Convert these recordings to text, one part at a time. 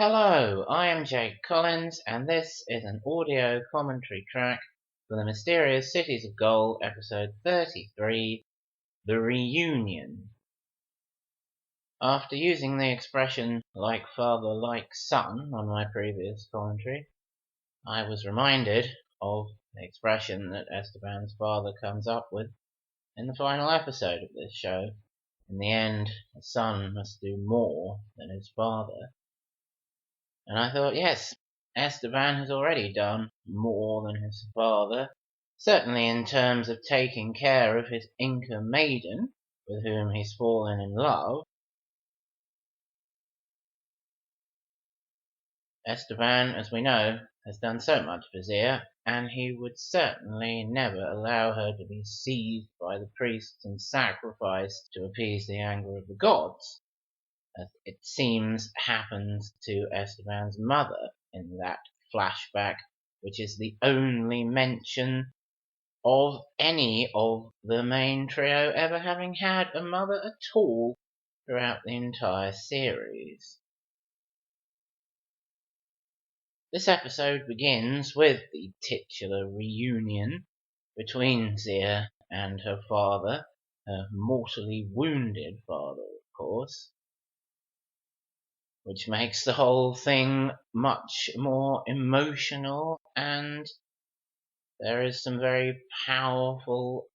Hello, I am Jake Collins, and this is an audio commentary track for the Mysterious Cities of Gold, episode 33, The Reunion. After using the expression like father, like son on my previous commentary, I was reminded of the expression that Esteban's father comes up with in the final episode of this show. In the end, a son must do more than his father. And I thought, yes, Esteban has already done more than his father, certainly in terms of taking care of his Inca maiden, with whom he's fallen in love. Esteban, as we know, has done so much for Zia, and he would certainly never allow her to be seized by the priests and sacrificed to appease the anger of the gods, as it seems happens to Esteban's mother in that flashback, which is the only mention of any of the main trio ever having had a mother at all throughout the entire series. This episode begins with the titular reunion between Zia and her father, her mortally wounded father, of course, which makes the whole thing much more emotional, and there is some very powerful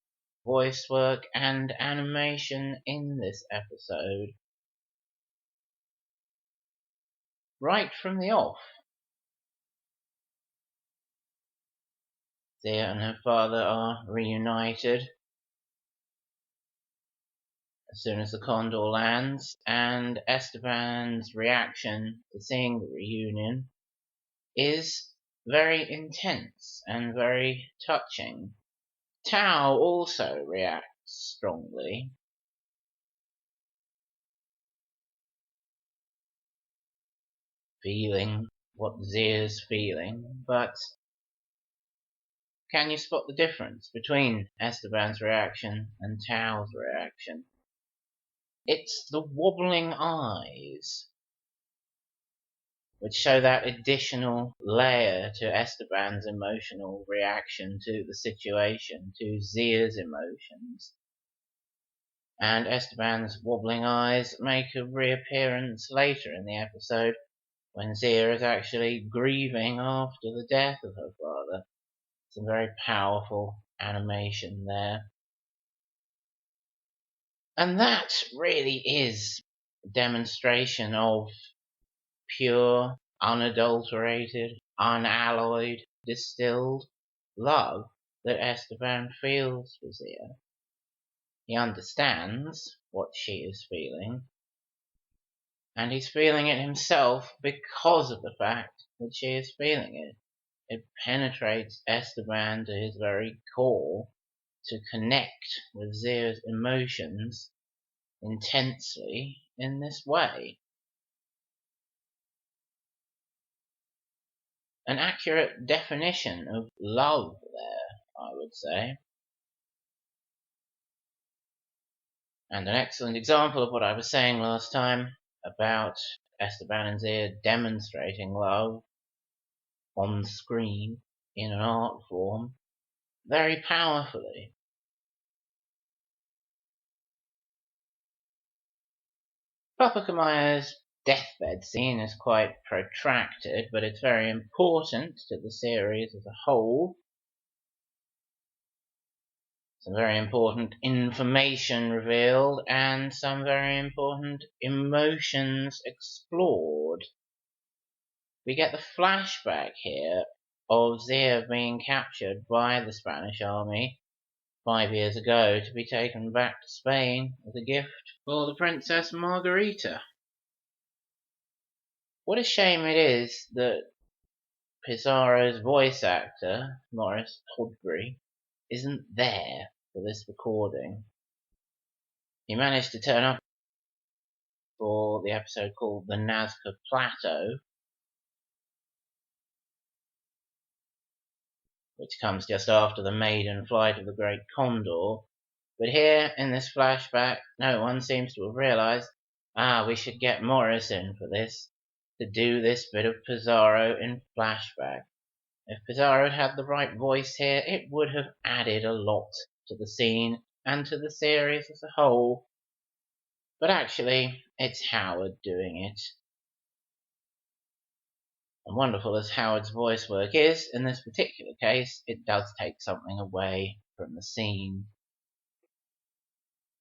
voice work and animation in this episode. Right from the off, Zia and her father are reunited as soon as the Condor lands, and Esteban's reaction to seeing the reunion is very intense and very touching. Tao also reacts strongly. Feeling what Zia's feeling, but can you spot the difference between Esteban's reaction and Tao's reaction? It's the wobbling eyes, which show that additional layer to Esteban's emotional reaction to the situation, to Zia's emotions. And Esteban's wobbling eyes make a reappearance later in the episode, when Zia is actually grieving after the death of her father. Some very powerful animation there. And that really is a demonstration of pure, unadulterated, unalloyed, distilled love that Esteban feels for Zia. He understands what she is feeling, and he's feeling it himself because of the fact that she is feeling it. It penetrates Esteban to his very core to connect with Zia's emotions intensely in this way. An accurate definition of love there, I would say. And an excellent example of what I was saying last time about Esteban and Zia demonstrating love on screen in an art form very powerfully. Papa Kamaya's deathbed scene is quite protracted, but it's very important to the series as a whole. Some very important information revealed, and some very important emotions explored. We get the flashback here of Zia being captured by the Spanish army 5 years ago to be taken back to Spain as a gift for the Princess Margarita. What a shame it is that Pizarro's voice actor, Maurice Hodbury, isn't there for this recording. He managed to turn up for the episode called The Nazca Plateau, which comes just after the maiden flight of the Great Condor. But here, in this flashback, no one seems to have realised, we should get Morris in for this. to do this bit of Pizarro in flashback. If Pizarro had the right voice here, it would have added a lot to the scene and to the series as a whole. But actually, it's Howard doing it. And wonderful as Howard's voice work is, in this particular case, it does take something away from the scene.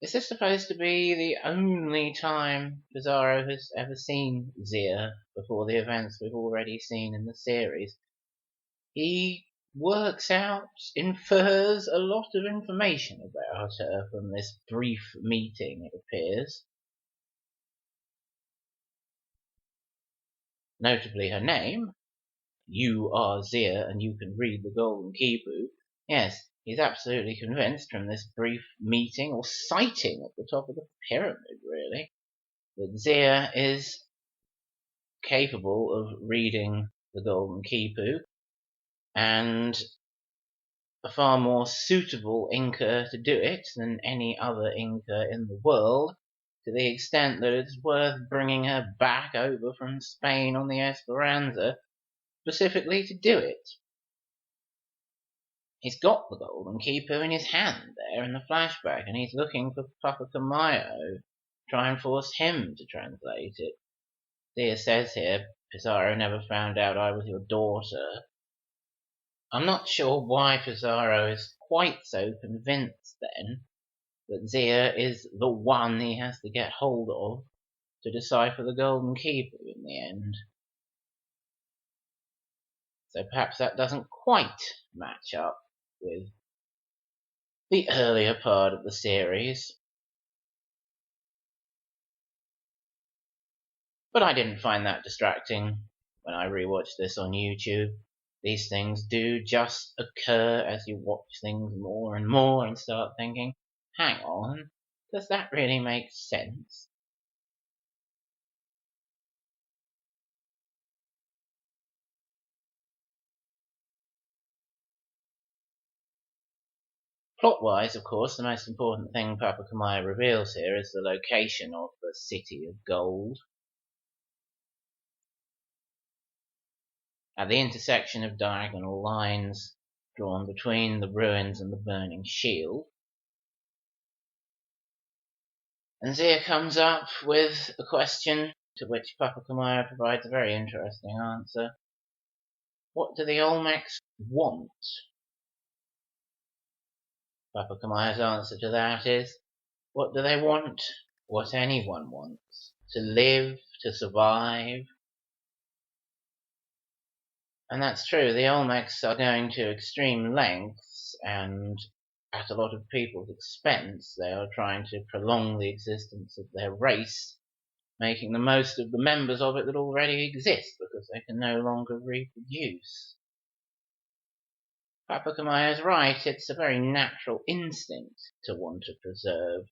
Is this supposed to be the only time Pizarro has ever seen Zia before the events we've already seen in the series? He works out, infers a lot of information about her from this brief meeting, it appears. Notably her name. You are Zia and you can read the Golden Kipu. Yes, he's absolutely convinced from this brief meeting, or sighting at the top of the pyramid really, that Zia is capable of reading the Golden Kipu, and a far more suitable Inca to do it than any other Inca in the world, to the extent that it's worth bringing her back over from Spain on the Esperanza specifically to do it. He's got the Golden Kipu in his hand there in the flashback, and he's looking for Papakamayo to try and force him to translate it. Zia says here, Pizarro never found out I was your daughter. I'm not sure why Pizarro is quite so convinced then that Zia is the one he has to get hold of to decipher the Golden Kipu in the end. So perhaps that doesn't quite match up with the earlier part of the series. But I didn't find that distracting when I rewatched this on YouTube. These things do just occur as you watch things more and more and start thinking, hang on, does that really make sense? Plot-wise, of course, the most important thing Papakamayo reveals here is the location of the City of Gold. At the intersection of diagonal lines drawn between the ruins and the burning shield. And Zia comes up with a question to which Papakamayo provides a very interesting answer. What do the Olmecs want? Papakamayo's answer to that is, what do they want? What anyone wants. To live, to survive. And that's true, the Olmecs are going to extreme lengths, and at a lot of people's expense, they are trying to prolong the existence of their race, making the most of the members of it that already exist, because they can no longer reproduce. Papakamayo is right, it's a very natural instinct to want to preserve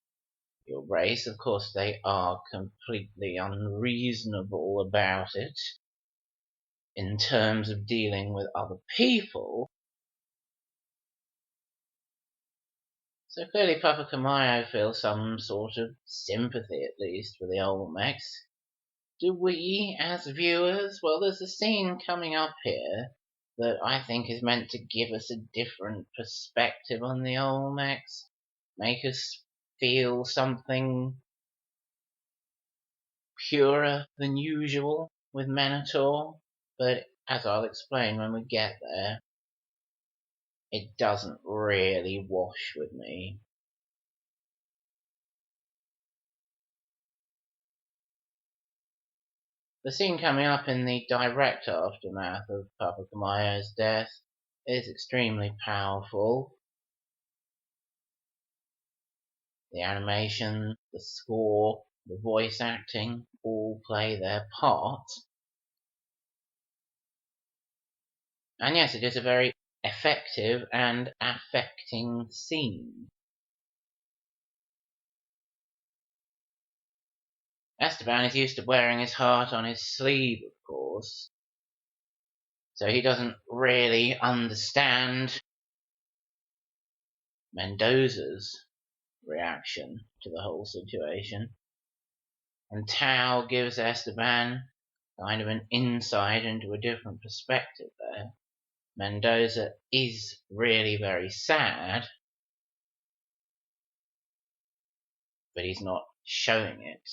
your race. Of course, they are completely unreasonable about it in terms of dealing with other people. So clearly Papakamayo feels some sort of sympathy, at least, for the Olmecs. Do we, as viewers? Well, there's a scene coming up here that I think is meant to give us a different perspective on the Olmecs, make us feel something purer than usual with Mentor, but as I'll explain when we get there, it doesn't really wash with me. The scene coming up in the direct aftermath of Papakamayo's death is extremely powerful. The animation, the score, the voice acting all play their part. And yes, it is a very effective and affecting scene. Esteban is used to wearing his heart on his sleeve, of course, so he doesn't really understand Mendoza's reaction to the whole situation. And Tao gives Esteban kind of an insight into a different perspective there. Mendoza is really very sad, but he's not showing it.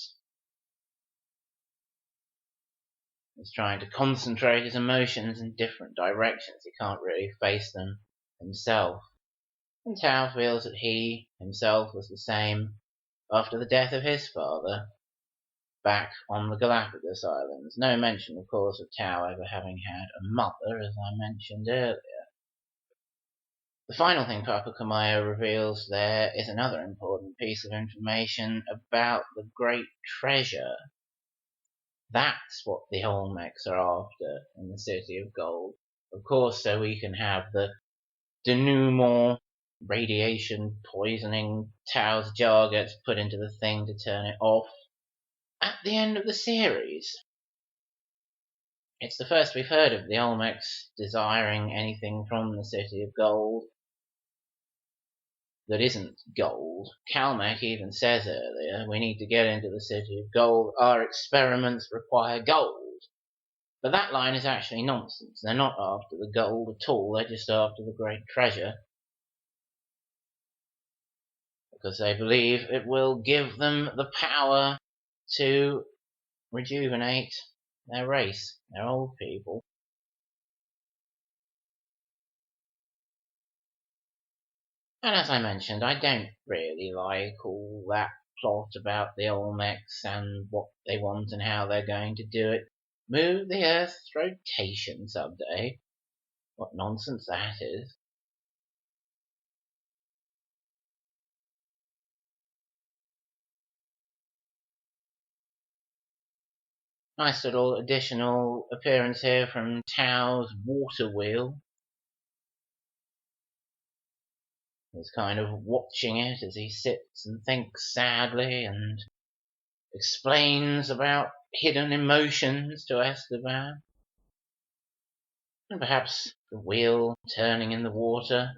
He's trying to concentrate his emotions in different directions. He can't really face them himself. And Tao feels that he himself was the same after the death of his father back on the Galapagos Islands. No mention, of course, of Tao ever having had a mother, as I mentioned earlier. The final thing Papacomayo reveals there is another important piece of information about the great treasure. That's what the Olmecs are after in the City of Gold. Of course, so we can have the denouement, radiation poisoning, Tao's jar gets put into the thing to turn it off at the end of the series. It's the first we've heard of the Olmecs desiring anything from the City of Gold that isn't gold. Calmech even says earlier, we need to get into the City of Gold. Our experiments require gold. But that line is actually nonsense. They're not after the gold at all. They're just after the great treasure. Because they believe it will give them the power to rejuvenate their race, their old people. And as I mentioned, I don't really like all that plot about the Olmecs and what they want and how they're going to do it. Move the Earth's rotation someday. What nonsense that is. Nice little additional appearance here from Tao's water wheel. He's kind of watching it as he sits and thinks sadly and explains about hidden emotions to Esteban. And perhaps the wheel turning in the water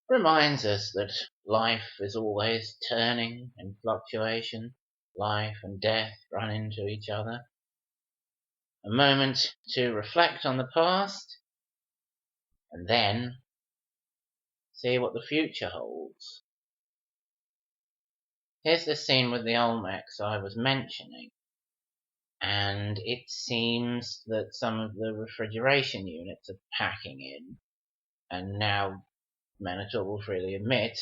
reminds us that life is always turning in fluctuation. Life and death run into each other. A moment to reflect on the past and then see what the future holds. Here's the scene with the Olmecs I was mentioning, and it seems that some of the refrigeration units are packing in, and now Minotaur will freely admit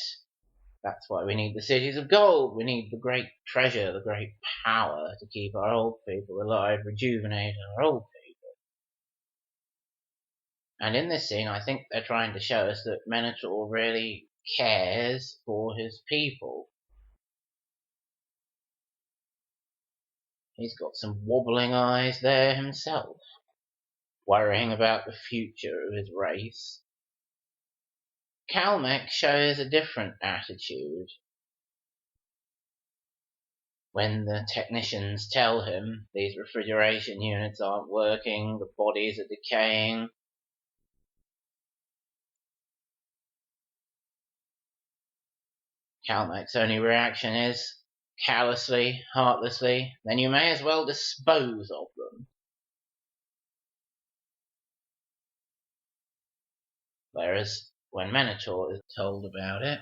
that's why we need the cities of gold. We need the great treasure, the great power to keep our old people alive, rejuvenate our old people. And in this scene, I think they're trying to show us that Minotaur really cares for his people. He's got some wobbling eyes there himself, worrying about the future of his race. Calmech shows a different attitude. When the technicians tell him these refrigeration units aren't working, the bodies are decaying, Calmech's only reaction is callously, heartlessly, then you may as well dispose of them. Whereas when Minotaur is told about it,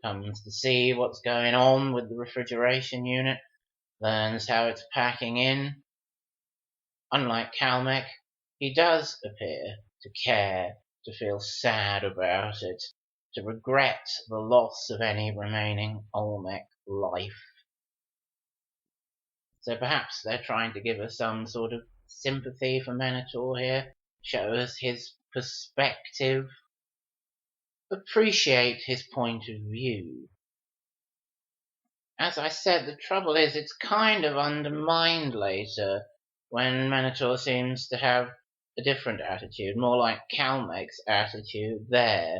comes to see what's going on with the refrigeration unit, learns how it's packing in. Unlike Calmech, he does appear to care, to feel sad about it, to regret the loss of any remaining Olmec life. So perhaps they're trying to give us some sort of sympathy for Minotaur here, show us his perspective, appreciate his point of view. As I said, the trouble is it's kind of undermined later when Minotaur seems to have a different attitude, more like Calmech's attitude there.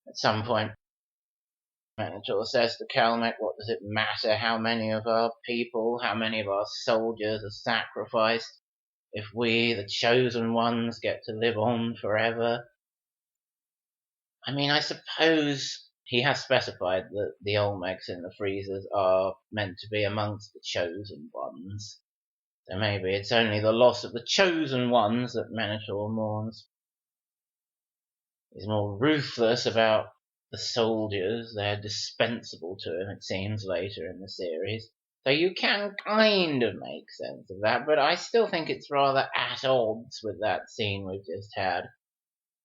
At some point, Minotaur says to Calmech, what does it matter how many of our people, how many of our soldiers are sacrificed if we, the chosen ones, get to live on forever? I mean, I suppose he has specified that the Olmecs in the freezers are meant to be amongst the chosen ones. So maybe it's only the loss of the chosen ones that Minotaur mourns. He's more ruthless about the soldiers. They're dispensable to him, it seems, later in the series. So you can kind of make sense of that, but I still think it's rather at odds with that scene we've just had,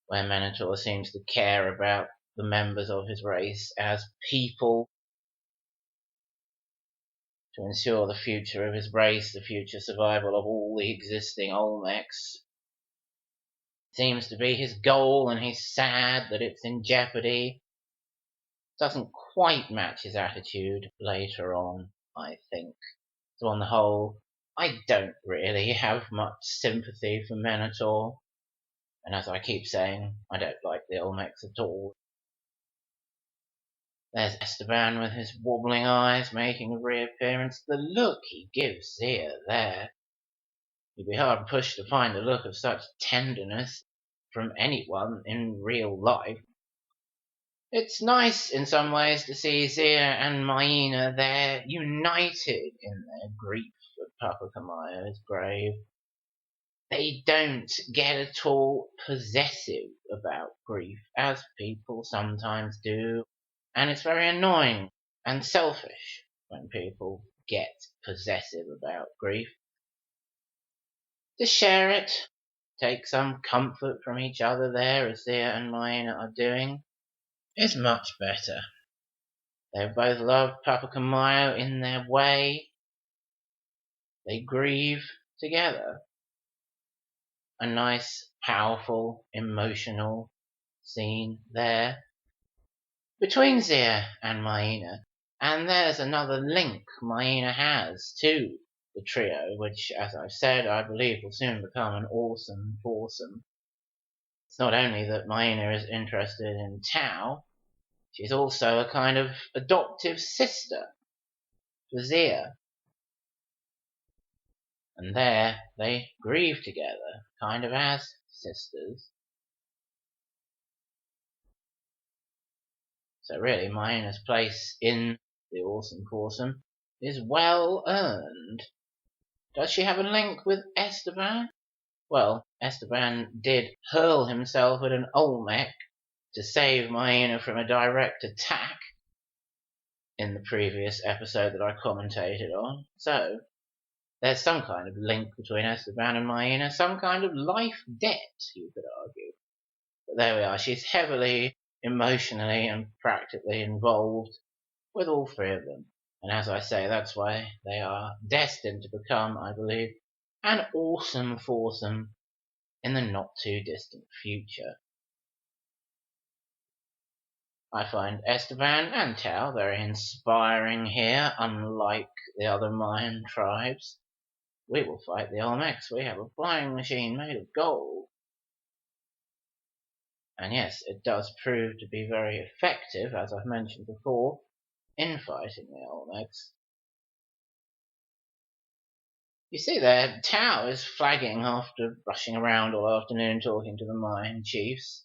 where Minotaur seems to care about the members of his race as people to ensure the future of his race, the future survival of all the existing Olmecs. Seems to be his goal, and he's sad that it's in jeopardy. Doesn't quite match his attitude later on, I think. So on the whole, I don't really have much sympathy for Minotaur. And as I keep saying, I don't like the Olmecs at all. There's Esteban with his wobbling eyes making a reappearance. The look he gives Zia there. You'd be hard pushed to find a look of such tenderness from anyone in real life. It's nice in some ways to see Zia and Maina there, united in their grief at Papakamaya's grave. They don't get at all possessive about grief, as people sometimes do, and it's very annoying and selfish when people get possessive about grief. To share it, take some comfort from each other there, as Zia and Maina are doing, is much better. They both love Papakamaya in their way. They grieve together. A nice, powerful, emotional scene there between Zia and Maina. And there's another link Maina has to the trio, which, as I've said, I believe will soon become an awesome foursome. It's not only that Maina is interested in Tao, she's also a kind of adoptive sister for Zia. And there they grieve together, kind of as sisters. So really, Maina's place in the awesome foursome is well earned. Does she have a link with Esteban? Well, Esteban did hurl himself at an Olmec to save Maina from a direct attack in the previous episode that I commentated on. So there's some kind of link between Esteban and Maina, some kind of life debt, you could argue. But there we are. She's heavily emotionally and practically involved with all three of them. And as I say, that's why they are destined to become, I believe, an awesome foursome in the not too distant future. I find Esteban and Tao very inspiring here, unlike the other Mayan tribes. We will fight the Olmecs. We have a flying machine made of gold. And yes, it does prove to be very effective, as I've mentioned before, in fighting the Olmecs. You see there, Tao is flagging after rushing around all afternoon talking to the Mayan chiefs,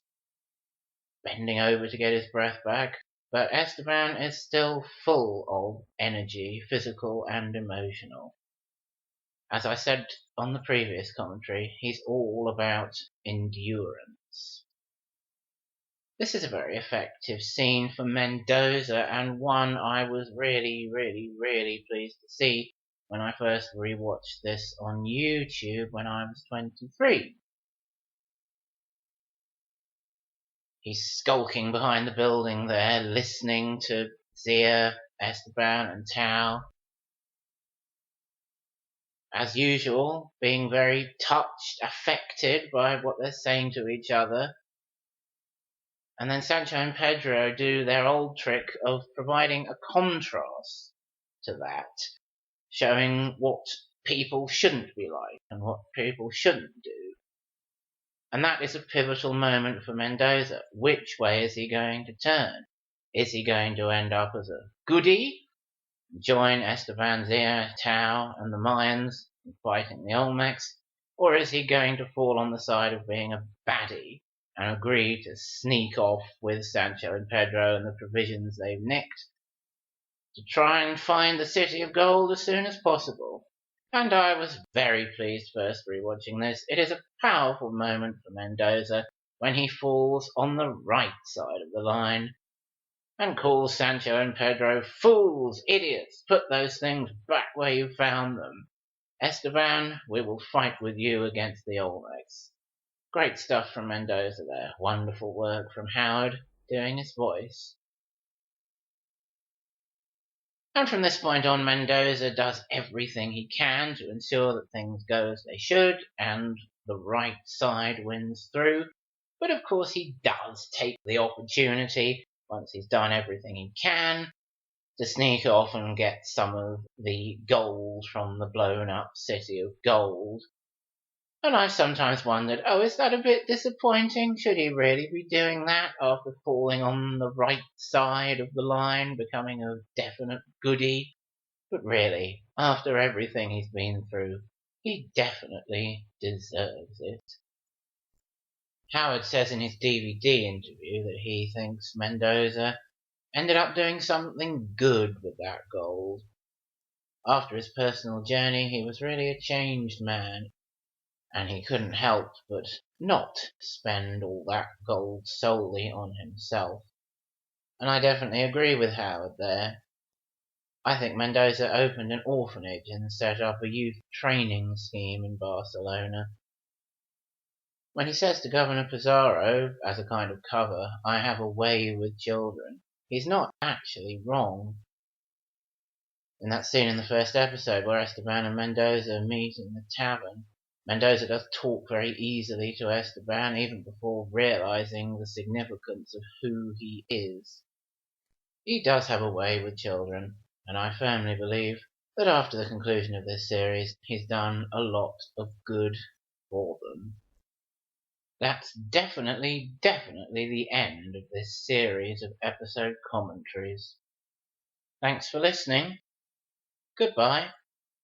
bending over to get his breath back, but Esteban is still full of energy, physical and emotional. As I said on the previous commentary, he's all about endurance. This is a very effective scene for Mendoza, and one I was really pleased to see when I first rewatched this on YouTube when I was 23. He's skulking behind the building there, listening to Zia, Esteban and Tao. As usual, being very touched, affected by what they're saying to each other. And then Sancho and Pedro do their old trick of providing a contrast to that, showing what people shouldn't be like and what people shouldn't do. And that is a pivotal moment for Mendoza. Which way is he going to turn? Is he going to end up as a goodie, join Esteban, Zia, Tao and the Mayans in fighting the Olmecs, or is he going to fall on the side of being a baddie and agree to sneak off with Sancho and Pedro and the provisions they've nicked to try and find the City of Gold as soon as possible. And I was very pleased first rewatching this. It is a powerful moment for Mendoza when he falls on the right side of the line and calls Sancho and Pedro fools, idiots, put those things back where you found them. Esteban, we will fight with you against the Olmecs. Great stuff from Mendoza there. Wonderful work from Howard doing his voice. And from this point on, Mendoza does everything he can to ensure that things go as they should and the right side wins through. But of course he does take the opportunity, once he's done everything he can, to sneak off and get some of the gold from the blown up City of Gold. And I've sometimes wondered, is that a bit disappointing? Should he really be doing that after falling on the right side of the line, becoming a definite goodie? But really, after everything he's been through, he definitely deserves it. Howard says in his DVD interview that he thinks Mendoza ended up doing something good with that gold. After his personal journey, he was really a changed man, and he couldn't help but not spend all that gold solely on himself. And I definitely agree with Howard there. I think Mendoza opened an orphanage and set up a youth training scheme in Barcelona. When he says to Governor Pizarro, as a kind of cover, I have a way with children, he's not actually wrong. In that scene in the first episode where Esteban and Mendoza meet in the tavern, Mendoza does talk very easily to Esteban even before realizing the significance of who he is. He does have a way with children, and I firmly believe that after the conclusion of this series, he's done a lot of good for them. That's definitely the end of this series of episode commentaries. Thanks for listening. Goodbye.